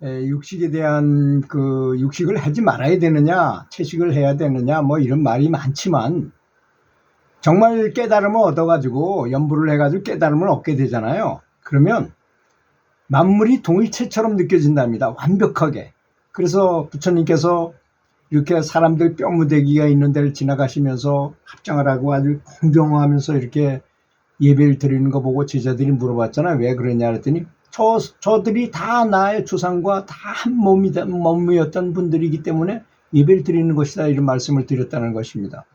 육식에 대한 육식을 하지 말아야 되느냐, 채식을 해야 되느냐, 뭐 이런 말이 많지만 정말 깨달음을 얻어가지고 연부를 해가지고 깨달음을 얻게 되잖아요. 그러면 만물이 동일체처럼 느껴진답니다. 완벽하게. 그래서 부처님께서 이렇게 사람들 뼈무대기가 있는 데를 지나가시면서 합장을 하고 아주 공경하면서 이렇게 예배를 드리는 거 보고 제자들이 물어봤잖아요. 왜 그러냐 그랬더니 저들이 다 나의 조상과 다 한 몸이었던 분들이기 때문에 예배를 드리는 것이다, 이런 말씀을 드렸다는 것입니다.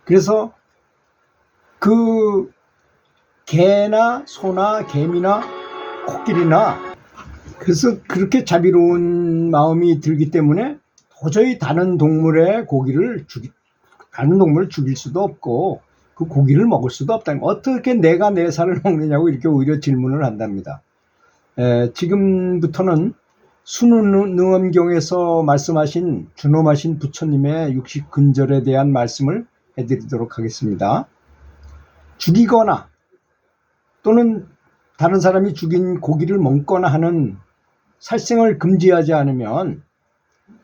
그래서 그 개나 소나 개미나 코끼리나, 그래서 그렇게 자비로운 마음이 들기 때문에 도저히 다른 동물을 죽일 수도 없고 그 고기를 먹을 수도 없다. 어떻게 내가 내 살을 먹느냐고 이렇게 오히려 질문을 한답니다. 지금부터는 순응엄경에서 말씀하신 준엄하신 부처님의 육식 근절에 대한 말씀을 해드리도록 하겠습니다. 죽이거나 또는 다른 사람이 죽인 고기를 먹거나 하는 살생을 금지하지 않으면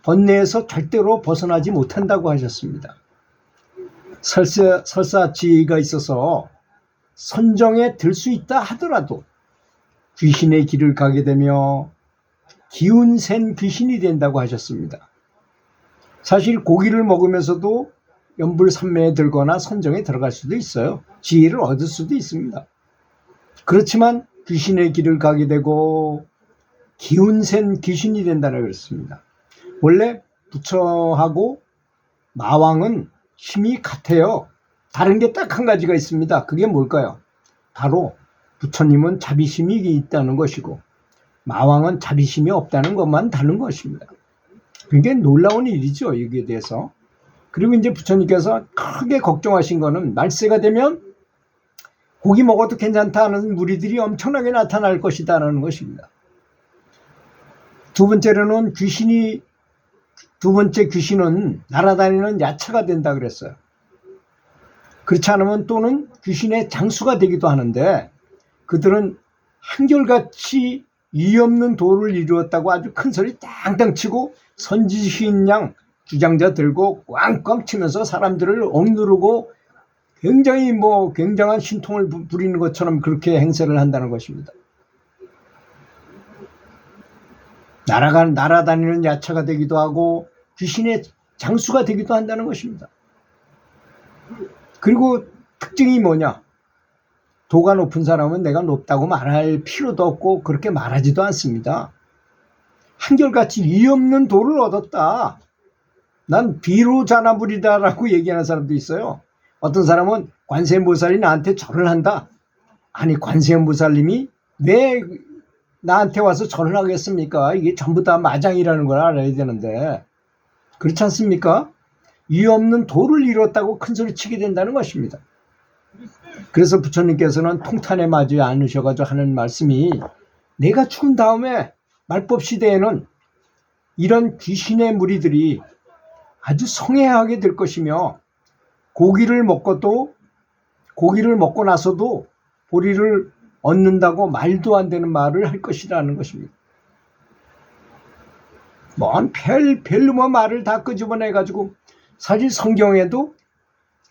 번뇌에서 절대로 벗어나지 못한다고 하셨습니다. 설사지가 있어서 선정에 들 수 있다 하더라도 귀신의 길을 가게 되며 기운 센 귀신이 된다고 하셨습니다. 사실 고기를 먹으면서도 연불산매에 들거나 선정에 들어갈 수도 있어요. 지혜를 얻을 수도 있습니다. 그렇지만 귀신의 길을 가게 되고 기운 센 귀신이 된다고 그랬습니다. 원래 부처하고 마왕은 힘이 같아요. 다른 게 딱 한 가지가 있습니다. 그게 뭘까요? 바로 부처님은 자비심이 있다는 것이고 마왕은 자비심이 없다는 것만 다른 것입니다. 굉장히 놀라운 일이죠, 여기에 대해서. 그리고 이제 부처님께서 크게 걱정하신 거는 말세가 되면 고기 먹어도 괜찮다는 무리들이 엄청나게 나타날 것이다라는 것입니다. 두 번째 귀신은 날아다니는 야채가 된다 그랬어요. 그렇지 않으면 또는 귀신의 장수가 되기도 하는데, 그들은 한결같이 이 없는 도를 이루었다고 아주 큰 소리 땅땅 치고 선지시인 양 주장자 들고 꽝꽝 치면서 사람들을 억누르고 굉장히 굉장한 신통을 부리는 것처럼 그렇게 행세를 한다는 것입니다. 날아다니는 야채가 되기도 하고 귀신의 장수가 되기도 한다는 것입니다. 그리고 특징이 뭐냐? 도가 높은 사람은 내가 높다고 말할 필요도 없고 그렇게 말하지도 않습니다. 한결같이 이 없는 도를 얻었다. 난 비로자나불이다라고 얘기하는 사람도 있어요. 어떤 사람은 관세음보살이 나한테 절을 한다. 아니, 관세음보살님이 왜 나한테 와서 절을 하겠습니까? 이게 전부 다 마장이라는 걸 알아야 되는데, 그렇지 않습니까? 이 없는 도를 이뤘다고 큰소리 치게 된다는 것입니다. 그래서 부처님께서는 통탄에 맞지 않으셔가지고 하는 말씀이, 내가 죽은 다음에 말법 시대에는 이런 귀신의 무리들이 아주 성애하게 될 것이며 고기를 먹고 나서도 보리를 얻는다고 말도 안 되는 말을 할 것이라는 것입니다. 별로 말을 다 끄집어내가지고, 사실 성경에도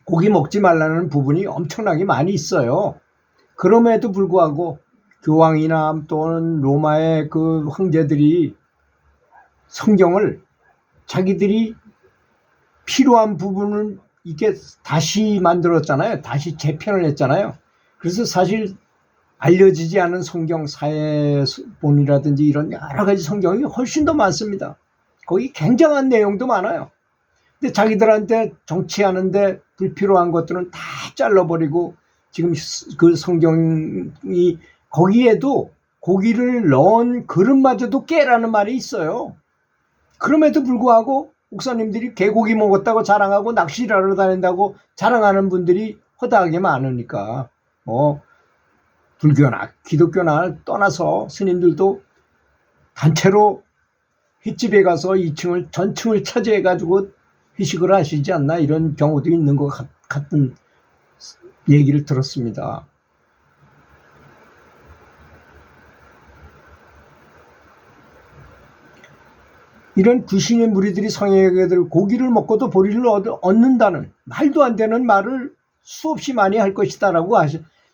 고기 먹지 말라는 부분이 엄청나게 많이 있어요. 그럼에도 불구하고 교황이나 또는 로마의 그 황제들이 성경을 자기들이 필요한 부분을 이렇게 다시 만들었잖아요. 다시 재편을 했잖아요. 그래서 사실 알려지지 않은 성경, 사회본이라든지 이런 여러 가지 성경이 훨씬 더 많습니다. 거기 굉장한 내용도 많아요. 근데 자기들한테 정치하는데 불필요한 것들은 다 잘라버리고, 지금 그 성경이 거기에도 고기를 넣은 그릇마저도 깨라는 말이 있어요. 그럼에도 불구하고 목사님들이 개고기 먹었다고 자랑하고 낚시를 하러 다닌다고 자랑하는 분들이 허다하게 많으니까, 불교나 기독교나 떠나서 스님들도 단체로 횟집에 가서 2층을 전층을 차지해가지고 회식을 하시지 않나, 이런 경우도 있는 것 같은 얘기를 들었습니다. 이런 귀신의 무리들이 성에게들 고기를 먹고도 보리를 얻는다는 말도 안 되는 말을 수없이 많이 할 것이다라고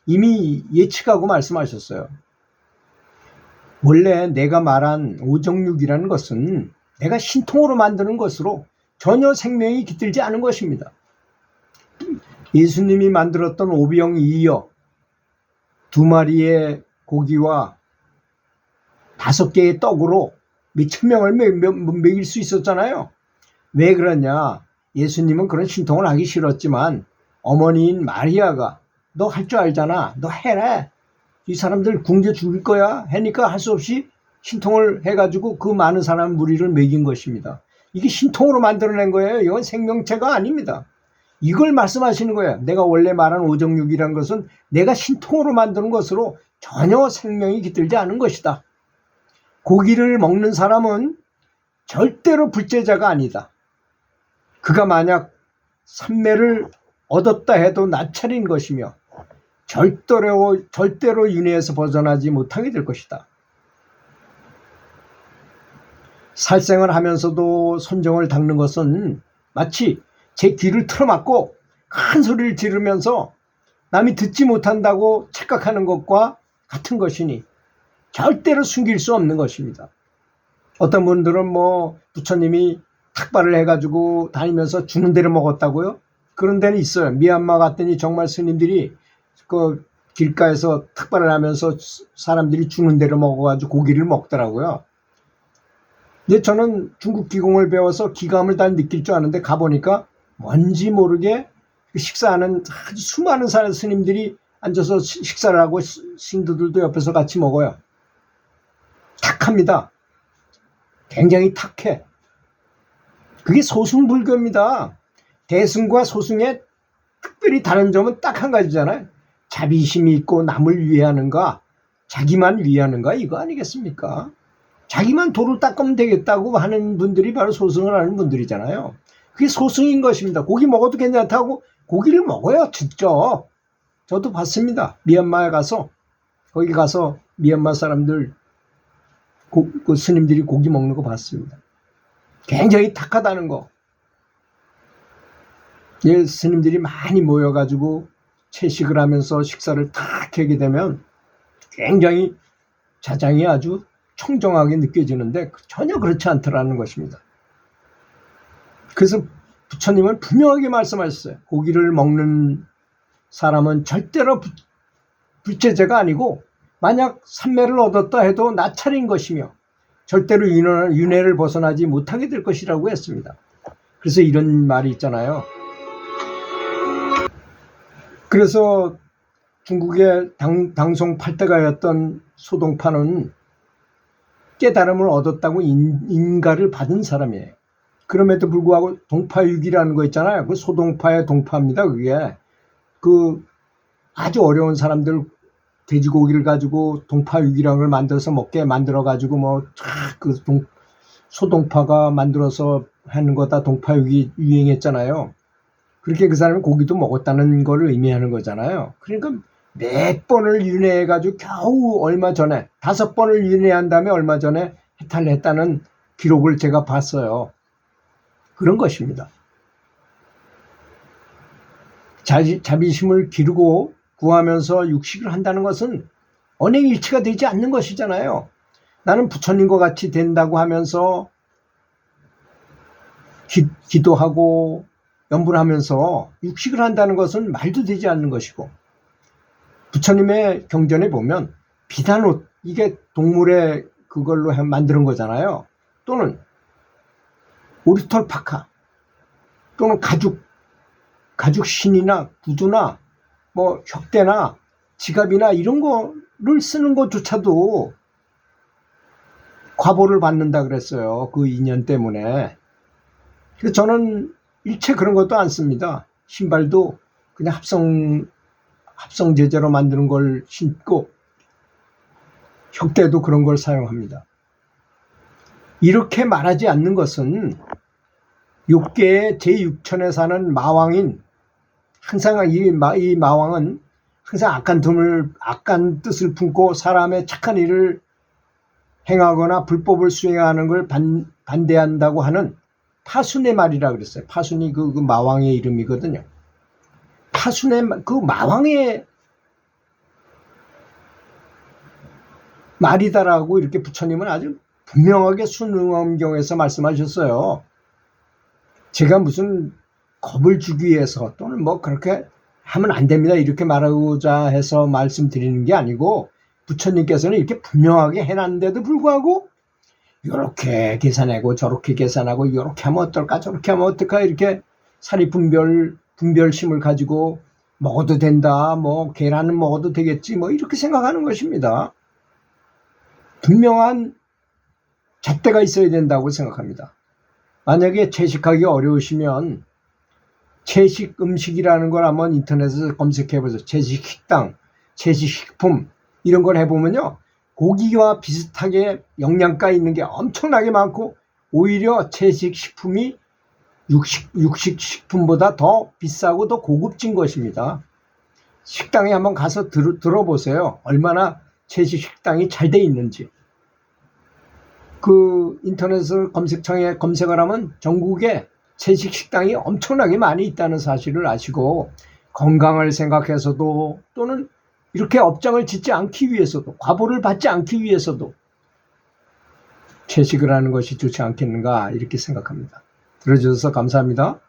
이미 예측하고 말씀하셨어요. 원래 내가 말한 오정육이라는 것은 내가 신통으로 만드는 것으로 전혀 생명이 깃들지 않은 것입니다. 예수님이 만들었던 오병 이어 2마리의 고기와 5개의 떡으로 몇천 명을 먹일 수 있었잖아요. 왜 그러냐? 예수님은 그런 신통을 하기 싫었지만 어머니인 마리아가 너 할 줄 알잖아. 너 해라. 이 사람들 굶겨 죽일 거야. 하니까 할 수 없이 신통을 해가지고 그 많은 사람 무리를 먹인 것입니다. 이게 신통으로 만들어낸 거예요. 이건 생명체가 아닙니다. 이걸 말씀하시는 거예요. 내가 원래 말한 오정육이라는 것은 내가 신통으로 만드는 것으로 전혀 생명이 깃들지 않은 것이다. 고기를 먹는 사람은 절대로 불제자가 아니다. 그가 만약 삼매를 얻었다 해도 나찰인 것이며 절대로 윤회에서 벗어나지 못하게 될 것이다. 살생을 하면서도 선정을 닦는 것은 마치 제 귀를 틀어막고 큰 소리를 지르면서 남이 듣지 못한다고 착각하는 것과 같은 것이니 절대로 숨길 수 없는 것입니다. 어떤 분들은 부처님이 탁발을 해가지고 다니면서 주는 대로 먹었다고요? 그런 데는 있어요. 미얀마 갔더니 정말 스님들이 그 길가에서 탁발을 하면서 사람들이 주는 대로 먹어가지고 고기를 먹더라고요. 근데 저는 중국 기공을 배워서 기감을 다 느낄 줄 아는데 가보니까 뭔지 모르게 식사하는 아주 수많은 스님들이 앉아서 식사를 하고 신도들도 옆에서 같이 먹어요. 탁합니다. 굉장히 탁해. 그게 소승불교입니다. 대승과 소승의 특별히 다른 점은 딱 한 가지잖아요. 자비심이 있고 남을 위하는가, 자기만 위하는가, 이거 아니겠습니까? 자기만 도를 닦으면 되겠다고 하는 분들이 바로 소승을 하는 분들이잖아요. 그게 소승인 것입니다. 고기 먹어도 괜찮다고 고기를 먹어요, 직접. 저도 봤습니다. 미얀마에 가서, 거기 가서 미얀마 사람들, 그 스님들이 고기 먹는 거 봤습니다. 굉장히 탁하다는 거. 예, 스님들이 많이 모여가지고 채식을 하면서 식사를 탁 하게 되면 굉장히 자장이 아주 청정하게 느껴지는데 전혀 그렇지 않더라는 것입니다. 그래서 부처님은 분명하게 말씀하셨어요. 고기를 먹는 사람은 절대로 불제자가 아니고 만약 삼매를 얻었다 해도 나찰인 것이며 절대로 윤회를 벗어나지 못하게 될 것이라고 했습니다. 그래서 이런 말이 있잖아요. 그래서 중국의 당송 8대가였던 소동파는 깨달음을 얻었다고 인가를 받은 사람이에요. 그럼에도 불구하고 동파육이라는 거 있잖아요. 그 소동파의 동파입니다. 그게 그 아주 어려운 사람들 돼지고기를 가지고 동파육이라는 걸 만들어서 먹게 만들어 가지고 소동파가 만들어서 하는 거다 동파육이 유행했잖아요. 그렇게 그 사람이 고기도 먹었다는 걸 의미하는 거잖아요. 그러니까 몇 번을 윤회해가지고 겨우 얼마 전에 5번을 윤회한 다음에 얼마 전에 해탈을 했다는 기록을 제가 봤어요. 그런 것입니다. 자비심을 기르고 구하면서 육식을 한다는 것은 언행일치가 되지 않는 것이잖아요. 나는 부처님과 같이 된다고 하면서 기도하고 염불 하면서 육식을 한다는 것은 말도 되지 않는 것이고 부처님의 경전에 보면 비단옷 이게 동물의 그걸로 만드는 거잖아요. 또는 오리털 파카 또는 가죽 신이나 구두나 혁대나 지갑이나 이런 거를 쓰는 것조차도 과보를 받는다 그랬어요. 그 인연 때문에. 그래서 저는 일체 그런 것도 안 씁니다. 신발도 그냥 합성 제재로 만드는 걸 신고 혁대도 그런 걸 사용합니다. 이렇게 말하지 않는 것은 욕계의 제6천에 사는 마왕인 항상 이 마왕은 항상 악한 뜻을 품고 사람의 착한 일을 행하거나 불법을 수행하는 걸 반대한다고 하는 파순의 말이라 그랬어요. 파순이 그 마왕의 이름이거든요. 파순의 그 마왕의 말이다라고 이렇게 부처님은 아주 분명하게 순응엄경에서 말씀하셨어요. 제가 무슨 겁을 주기 위해서 또는 뭐 그렇게 하면 안 됩니다 이렇게 말하고자 해서 말씀드리는 게 아니고, 부처님께서는 이렇게 분명하게 해놨는데도 불구하고 이렇게 계산하고 저렇게 계산하고 이렇게 하면 어떨까 저렇게 하면 어떨까 이렇게 사리 분별심을 가지고 먹어도 된다, 뭐 계란은 먹어도 되겠지, 뭐 이렇게 생각하는 것입니다. 분명한 잣대가 있어야 된다고 생각합니다. 만약에 채식하기 어려우시면 채식 음식이라는 걸 한번 인터넷에서 검색해 보세요. 채식 식당, 채식 식품 이런 걸 해보면요, 고기와 비슷하게 영양가 있는 게 엄청나게 많고 오히려 채식 식품이 육식 식품보다 더 비싸고 더 고급진 것입니다. 식당에 한번 가서 들어보세요. 얼마나 채식 식당이 잘 돼 있는지. 그 인터넷을 검색창에 검색을 하면 전국에 채식 식당이 엄청나게 많이 있다는 사실을 아시고, 건강을 생각해서도 또는 이렇게 업장을 짓지 않기 위해서도, 과보를 받지 않기 위해서도 채식을 하는 것이 좋지 않겠는가 이렇게 생각합니다. 들어주셔서 감사합니다.